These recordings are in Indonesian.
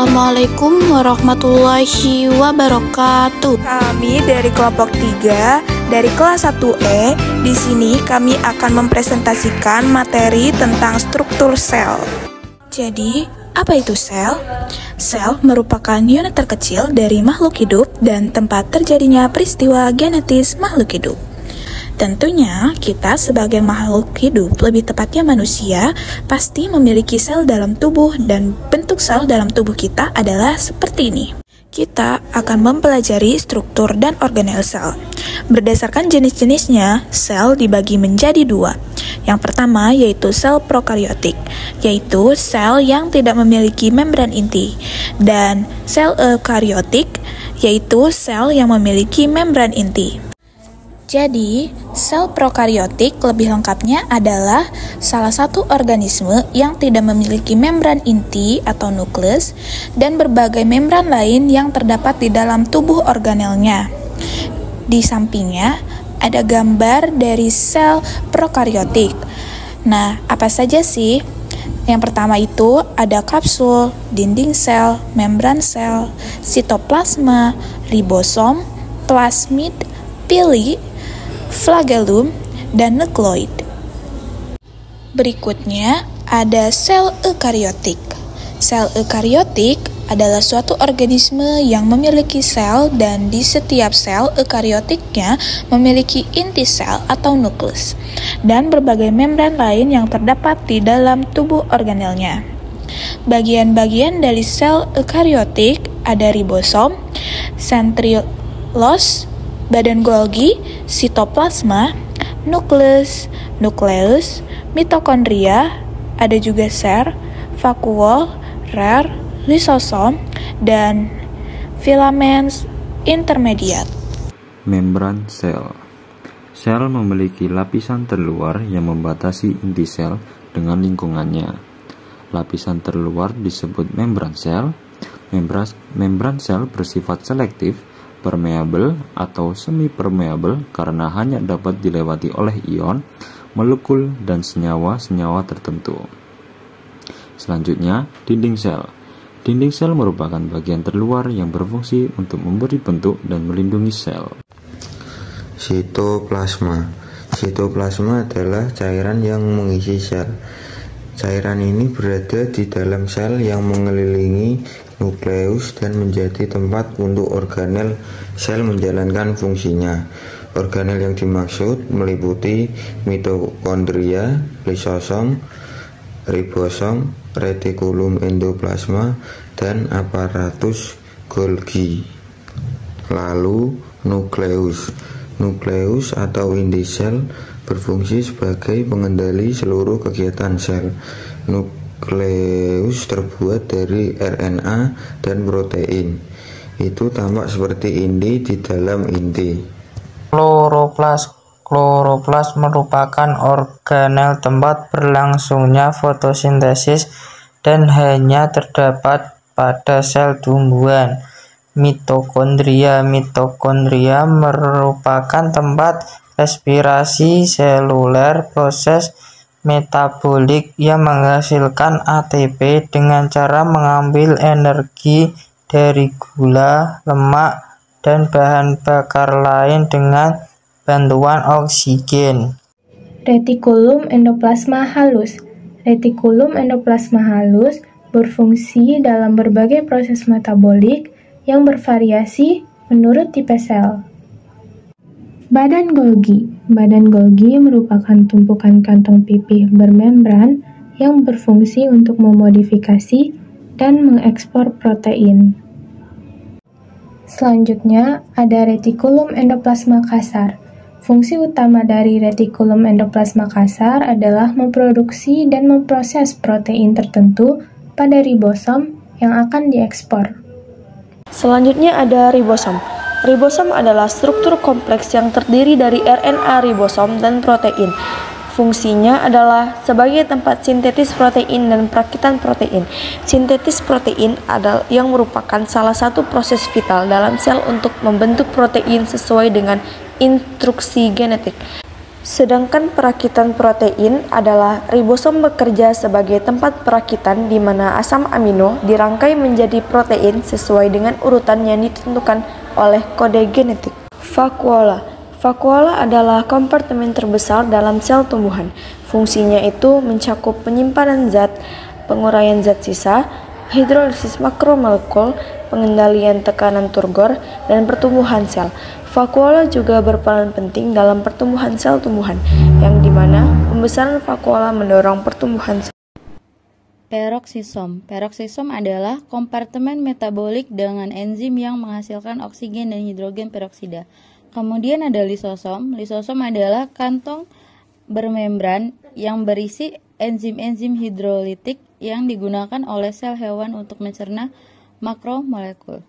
Assalamualaikum warahmatullahi wabarakatuh. Kami dari kelompok 3 dari kelas 1E. Di sini kami akan mempresentasikan materi tentang struktur sel. Jadi, apa itu sel? Sel merupakan unit terkecil dari makhluk hidup dan tempat terjadinya peristiwa genetis makhluk hidup. Tentunya, kita sebagai makhluk hidup, lebih tepatnya manusia, pasti memiliki sel dalam tubuh dan bentuk sel dalam tubuh kita adalah seperti ini. Kita akan mempelajari struktur dan organel sel. Berdasarkan jenis-jenisnya, sel dibagi menjadi dua. Yang pertama yaitu sel prokariotik, yaitu sel yang tidak memiliki membran inti, dan sel eukariotik, yaitu sel yang memiliki membran inti. Jadi, sel prokariotik lebih lengkapnya adalah salah satu organisme yang tidak memiliki membran inti atau nukleus dan berbagai membran lain yang terdapat di dalam tubuh organelnya. Di sampingnya ada gambar dari sel prokariotik. Nah, apa saja sih? Yang pertama itu ada kapsul, dinding sel, membran sel, sitoplasma, ribosom, plasmid, pili, flagellum, dan nukleoid. Berikutnya ada sel eukariotik. Sel eukariotik adalah suatu organisme yang memiliki sel dan di setiap sel eukariotiknya memiliki inti sel atau nukleus dan berbagai membran lain yang terdapat di dalam tubuh organelnya. Bagian-bagian dari sel eukariotik ada ribosom, sentriolos, badan Golgi, sitoplasma, nukleus, mitokondria, ada juga ser, vakuol, rare, lisosom, dan filaments intermediate. Membran sel. Sel memiliki lapisan terluar yang membatasi inti sel dengan lingkungannya. Lapisan terluar disebut membran sel. Membran sel bersifat selektif, permeabel atau semi-permeabel karena hanya dapat dilewati oleh ion, molekul, dan senyawa-senyawa tertentu. Selanjutnya, dinding sel. Dinding sel merupakan bagian terluar yang berfungsi untuk memberi bentuk dan melindungi sel. Sitoplasma. Sitoplasma adalah cairan yang mengisi sel. Cairan ini berada di dalam sel yang mengelilingi nukleus dan menjadi tempat untuk organel sel menjalankan fungsinya. Organel yang dimaksud meliputi mitokondria, lisosom, ribosom, retikulum endoplasma, dan aparatus Golgi. Lalu nukleus. Nukleus atau inti sel berfungsi sebagai pengendali seluruh kegiatan sel. Nukleus terbuat dari RNA dan protein. Itu tampak seperti inti di dalam inti. Kloroplas. Kloroplas merupakan organel tempat berlangsungnya fotosintesis dan hanya terdapat pada sel tumbuhan. Mitokondria. Mitokondria merupakan tempat respirasi seluler, proses metabolik yang menghasilkan ATP dengan cara mengambil energi dari gula, lemak, dan bahan bakar lain dengan bantuan oksigen. Retikulum endoplasma halus. Retikulum endoplasma halus berfungsi dalam berbagai proses metabolik yang bervariasi menurut tipe sel. Badan Golgi. Badan Golgi merupakan tumpukan kantong pipih bermembran yang berfungsi untuk memodifikasi dan mengekspor protein. Selanjutnya ada retikulum endoplasma kasar. Fungsi utama dari retikulum endoplasma kasar adalah memproduksi dan memproses protein tertentu pada ribosom yang akan diekspor. Selanjutnya ada ribosom. Ribosom adalah struktur kompleks yang terdiri dari RNA ribosom dan protein. Fungsinya adalah sebagai tempat sintetis protein dan perakitan protein. Sintetis protein adalah yang merupakan salah satu proses vital dalam sel untuk membentuk protein sesuai dengan instruksi genetik. Sedangkan perakitan protein adalah ribosom bekerja sebagai tempat perakitan di mana asam amino dirangkai menjadi protein sesuai dengan urutan yang ditentukan oleh kode genetik. Vakuola. Vakuola adalah kompartemen terbesar dalam sel tumbuhan. Fungsinya itu mencakup penyimpanan zat, penguraian zat sisa, hidrolisis makromolekul, pengendalian tekanan turgor, dan pertumbuhan sel. Vakuola juga berperan penting dalam pertumbuhan sel tumbuhan, yang dimana pembesaran vakuola mendorong pertumbuhan sel. Peroksisom. Peroksisom adalah kompartemen metabolik dengan enzim yang menghasilkan oksigen dan hidrogen peroksida. Kemudian ada lisosom. Lisosom adalah kantong bermembran yang berisi enzim-enzim hidrolitik yang digunakan oleh sel hewan untuk mencerna makromolekul.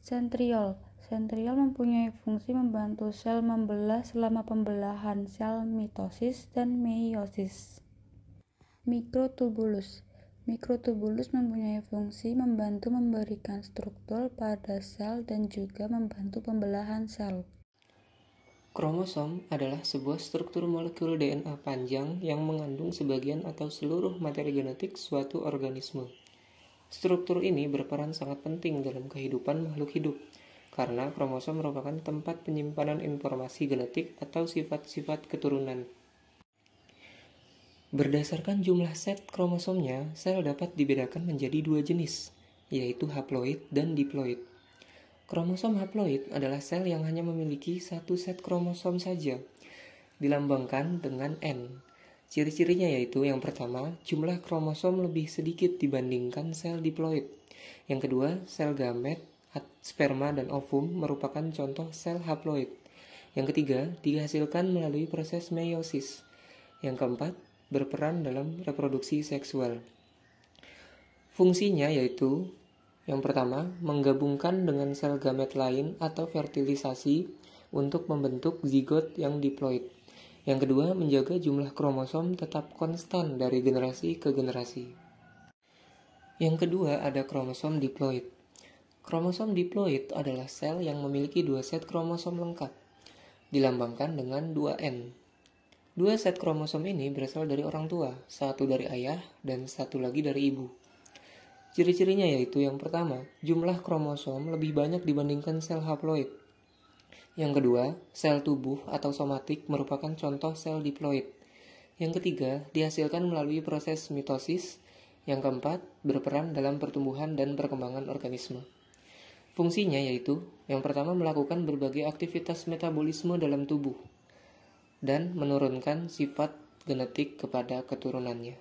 Sentriol. Sentriol mempunyai fungsi membantu sel membelah selama pembelahan sel mitosis dan meiosis. Mikrotubulus. Mikrotubulus mempunyai fungsi membantu memberikan struktur pada sel dan juga membantu pembelahan sel. Kromosom adalah sebuah struktur molekul DNA panjang yang mengandung sebagian atau seluruh materi genetik suatu organisme. Struktur ini berperan sangat penting dalam kehidupan makhluk hidup, karena kromosom merupakan tempat penyimpanan informasi genetik atau sifat-sifat keturunan. Berdasarkan jumlah set kromosomnya, sel dapat dibedakan menjadi dua jenis, yaitu haploid dan diploid. Kromosom haploid adalah sel yang hanya memiliki satu set kromosom saja, dilambangkan dengan N. Ciri-cirinya yaitu yang pertama, jumlah kromosom lebih sedikit dibandingkan sel diploid. Yang kedua, sel gamet, sperma dan ovum merupakan contoh sel haploid. Yang ketiga, dihasilkan melalui proses meiosis. Yang keempat, berperan dalam reproduksi seksual. Fungsinya yaitu, yang pertama, menggabungkan dengan sel gamet lain atau fertilisasi untuk membentuk zigot yang diploid. Yang kedua, menjaga jumlah kromosom tetap konstan dari generasi ke generasi. Yang kedua, ada kromosom diploid. Kromosom diploid adalah sel yang memiliki dua set kromosom lengkap, dilambangkan dengan 2N. Dua set kromosom ini berasal dari orang tua, satu dari ayah dan satu lagi dari ibu. Ciri-cirinya yaitu yang pertama, jumlah kromosom lebih banyak dibandingkan sel haploid. Yang kedua, sel tubuh atau somatik merupakan contoh sel diploid. Yang ketiga, dihasilkan melalui proses mitosis. Yang keempat, berperan dalam pertumbuhan dan perkembangan organisme. Fungsinya yaitu, yang pertama melakukan berbagai aktivitas metabolisme dalam tubuh dan menurunkan sifat genetik kepada keturunannya.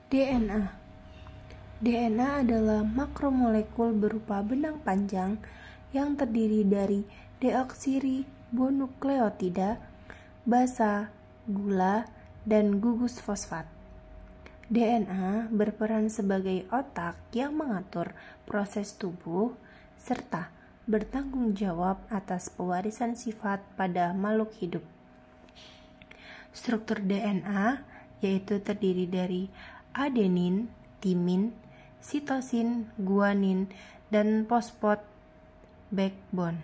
DNA. DNA adalah makromolekul berupa benang panjang yang terdiri dari deoksiribonukleotida, basa, gula, dan gugus fosfat. DNA berperan sebagai otak yang mengatur proses tubuh serta bertanggung jawab atas pewarisan sifat pada makhluk hidup. Struktur DNA yaitu terdiri dari adenin, timin, sitosin, guanin, dan fosfat backbone.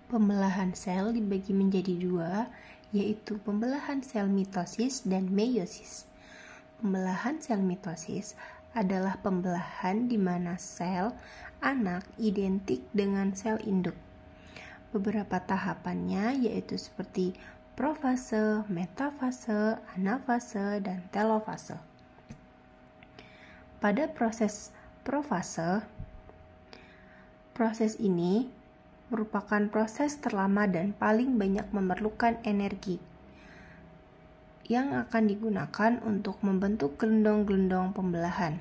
Pembelahan sel dibagi menjadi dua, yaitu pembelahan sel mitosis dan meiosis. Pembelahan sel mitosis adalah pembelahan di mana sel anak identik dengan sel induk. Beberapa tahapannya yaitu seperti profase, metafase, anafase, dan telofase. Pada proses profase, proses ini merupakan proses terlama dan paling banyak memerlukan energi yang akan digunakan untuk membentuk gelendong-gelendong pembelahan.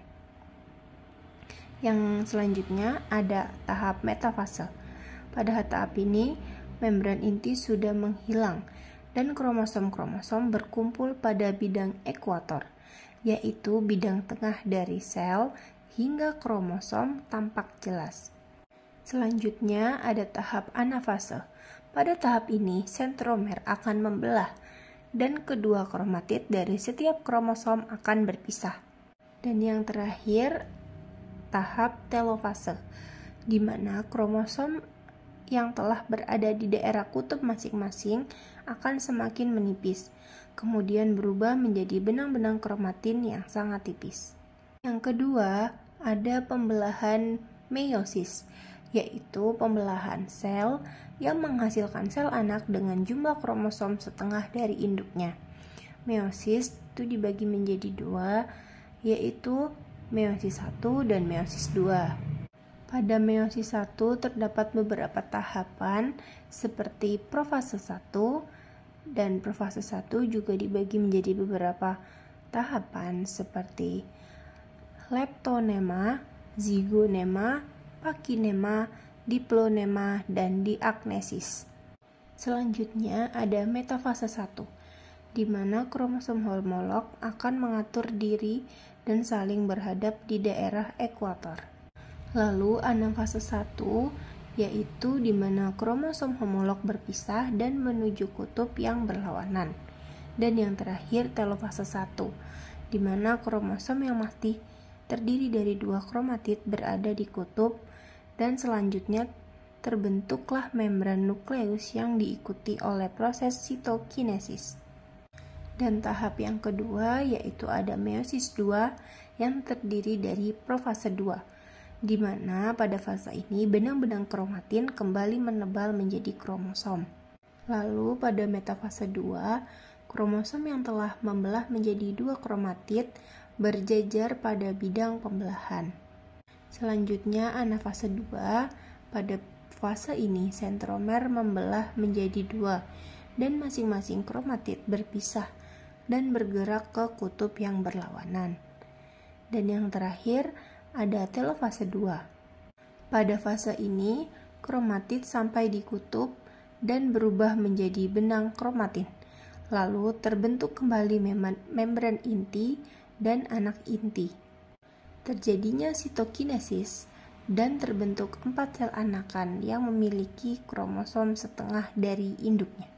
Yang selanjutnya ada tahap metafase. Pada tahap ini, membran inti sudah menghilang dan kromosom-kromosom berkumpul pada bidang ekuator, yaitu bidang tengah dari sel hingga kromosom tampak jelas. Selanjutnya ada tahap anafase. Pada tahap ini, sentromer akan membelah dan kedua kromatid dari setiap kromosom akan berpisah. Dan yang terakhir, tahap telofase, di mana kromosom yang telah berada di daerah kutub masing-masing akan semakin menipis, kemudian berubah menjadi benang-benang kromatin yang sangat tipis. Yang kedua, ada pembelahan meiosis, yaitu pembelahan sel yang menghasilkan sel anak dengan jumlah kromosom setengah dari induknya. Meiosis itu dibagi menjadi dua, yaitu meiosis 1 dan meiosis 2. Pada meiosis 1 terdapat beberapa tahapan seperti profase 1, dan profase 1 juga dibagi menjadi beberapa tahapan seperti leptonema, zigonema, pakinema, diplonema, dan diagnesis. Selanjutnya ada metafase 1, di mana kromosom homolog akan mengatur diri dan saling berhadap di daerah ekuator. Lalu anafase 1, yaitu di mana kromosom homolog berpisah dan menuju kutub yang berlawanan. Dan yang terakhir telofase 1, di mana kromosom yang masih terdiri dari 2 kromatid berada di kutub, dan selanjutnya terbentuklah membran nukleus yang diikuti oleh proses sitokinesis. Dan tahap yang kedua yaitu ada meiosis 2 yang terdiri dari profase 2, di mana pada fase ini benang-benang kromatin kembali menebal menjadi kromosom. Lalu pada metafase 2, kromosom yang telah membelah menjadi 2 kromatid berjejer pada bidang pembelahan. Selanjutnya anafase 2, pada fase ini sentromer membelah menjadi 2 dan masing-masing kromatid berpisah dan bergerak ke kutub yang berlawanan. Dan yang terakhir ada telofase 2. Pada fase ini, kromatid sampai di kutub dan berubah menjadi benang kromatin. Lalu terbentuk kembali membran inti dan anak inti. Terjadinya sitokinesis dan terbentuk 4 sel anakan yang memiliki kromosom setengah dari induknya.